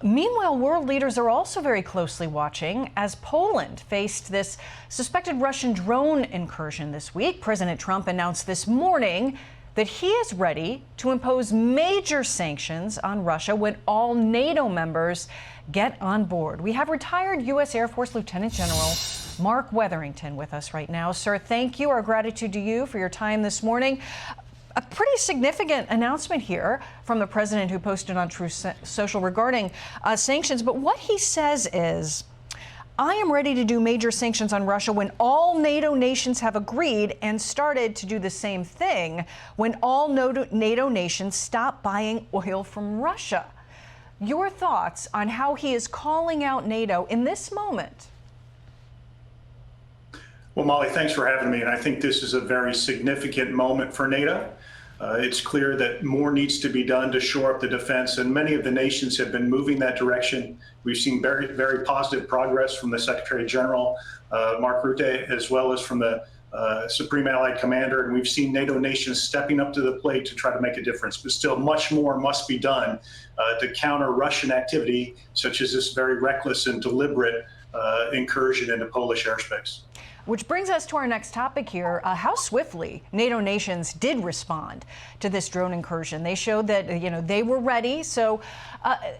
Meanwhile, world leaders are also very closely watching as Poland faced this suspected Russian drone incursion this week. President Trump announced this morning that he is ready to impose major sanctions on Russia when all NATO members get on board. We have retired U.S. Air Force Lieutenant General Mark Weatherington with us right now. Sir, thank you. Our gratitude to you for your time this morning. A pretty significant announcement here from the president, who posted on Truth Social regarding sanctions. But what he says is, I am ready to do major sanctions on Russia when all NATO nations have agreed, and started to do the same thing when all NATO nations stop buying oil from Russia. Your thoughts on how he is calling out NATO in this moment? Well, Molly, thanks for having me. And I think this is a very significant moment for NATO. It's clear that more needs to be done to shore up the defense, and many of the nations have been moving that direction. We've seen very, very positive progress from the Secretary General, Mark Rutte, as well as from the Supreme Allied Commander, and we've seen NATO nations stepping up to the plate to try to make a difference. But still, much more must be done to counter Russian activity, such as this very reckless and deliberate incursion into Polish airspace. Which brings us to our next topic here, how swiftly NATO nations did respond to this drone incursion. They showed that, they were ready. So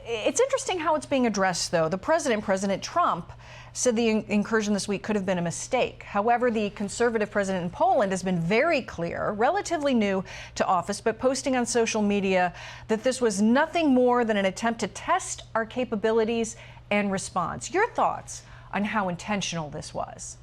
it's interesting how it's being addressed, though. The President Trump, said the incursion this week could have been a mistake. However, the conservative president in Poland has been very clear, relatively new to office, but posting on social media that this was nothing more than an attempt to test our capabilities and response. Your thoughts on how intentional this was?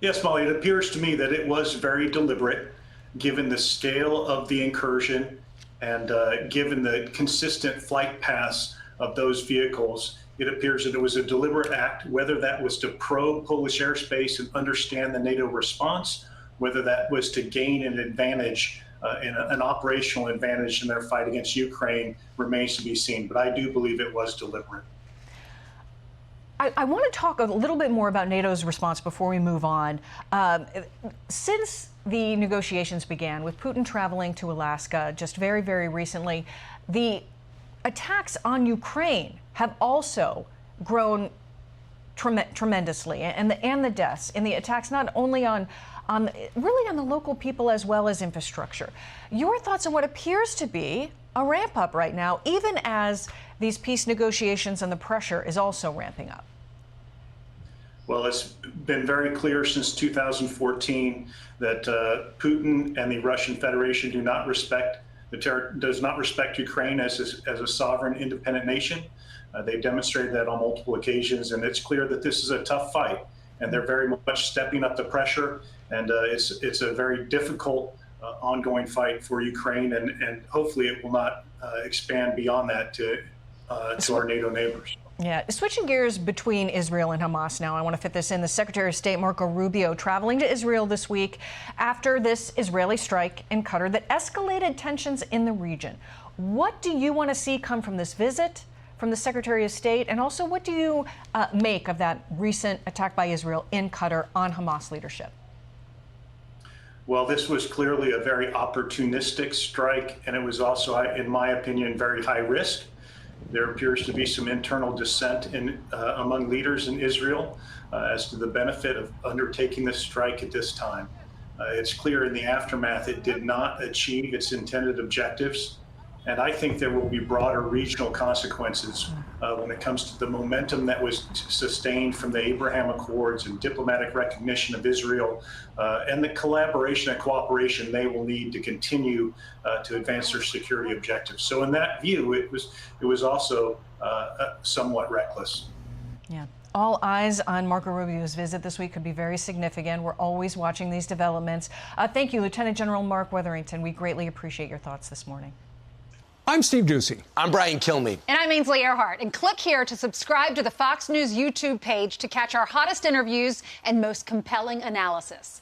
Yes, Molly, it appears to me that it was very deliberate, given the scale of the incursion and given the consistent flight paths of those vehicles. It appears that it was a deliberate act, whether that was to probe Polish airspace and understand the NATO response, whether that was to gain an advantage, an operational advantage in their fight against Ukraine, remains to be seen. But I do believe it was deliberate. I want to talk a little bit more about NATO's response before we move on. Since the negotiations began, with Putin traveling to Alaska just very, very recently, the attacks on Ukraine have also grown tremendously, and the deaths and the attacks not only on really on the local people as well as infrastructure. Your thoughts on what appears to be a ramp up right now, even as these peace negotiations and the pressure is also ramping up? Well, it's been very clear since 2014 that Putin and the Russian Federation does not respect Ukraine as a sovereign, independent nation. They've demonstrated that on multiple occasions, and it's clear that this is a tough fight, and they're very much stepping up the pressure, and it's a very difficult ongoing fight for Ukraine, and hopefully it will not expand beyond that to our NATO neighbors. Yeah, switching gears between Israel and Hamas now, I want to fit this in. The Secretary of State, Marco Rubio, traveling to Israel this week after this Israeli strike in Qatar that escalated tensions in the region. What do you want to see come from this visit from the Secretary of State? And also, what do you make of that recent attack by Israel in Qatar on Hamas leadership? Well, this was clearly a very opportunistic strike, and it was also, in my opinion, very high risk. There appears to be some internal dissent among leaders in Israel as to the benefit of undertaking this strike at this time. It's clear in the aftermath it did not achieve its intended objectives. And I think there will be broader regional consequences when it comes to the momentum that was sustained from the Abraham Accords and diplomatic recognition of Israel and the collaboration and cooperation they will need to continue to advance their security objectives. So in that view, it was also somewhat reckless. Yeah. All eyes on Marco Rubio's visit this week could be very significant. We're always watching these developments. Thank you, Lieutenant General Mark Weatherington. We greatly appreciate your thoughts this morning. I'm Steve Doocy. I'm Brian Kilmeade. And I'm Ainsley Earhart. And click here to subscribe to the Fox News YouTube page to catch our hottest interviews and most compelling analysis.